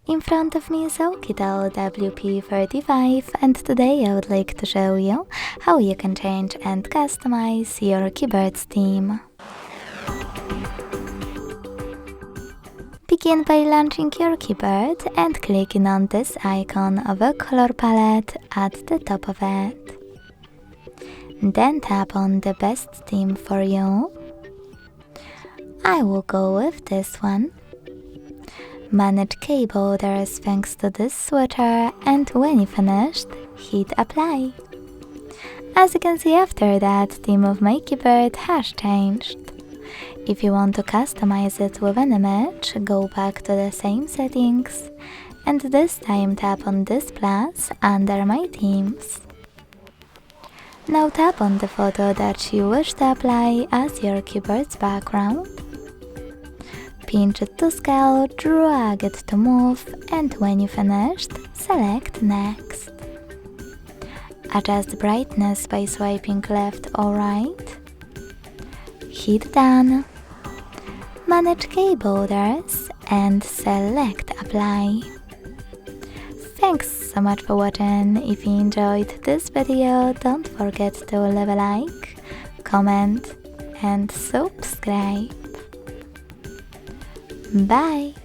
In front of me is OUKITEL WP35, and today I would like to show you how you can change and customize your keyboard's theme. Begin by launching your keyboard and clicking on this icon of a color palette at the top of it. Then tap on the best theme for you. I will go with this one. Manage key borders thanks to this switcher, and when you're finished, hit apply. As you can see, after that, theme of my keyboard has changed. If you want to customize it with an image, go back to the same settings, and this time tap on this plus under my themes. Now tap on the photo that you wish to apply as your keyboard's background. Pinch it to scale, drag it to move, and when you finished, select Next. Adjust brightness by swiping left or right. Hit Done. Manage key borders and select Apply. Thanks so much for watching. If you enjoyed this video, don't forget to leave a like, comment and subscribe. Bye!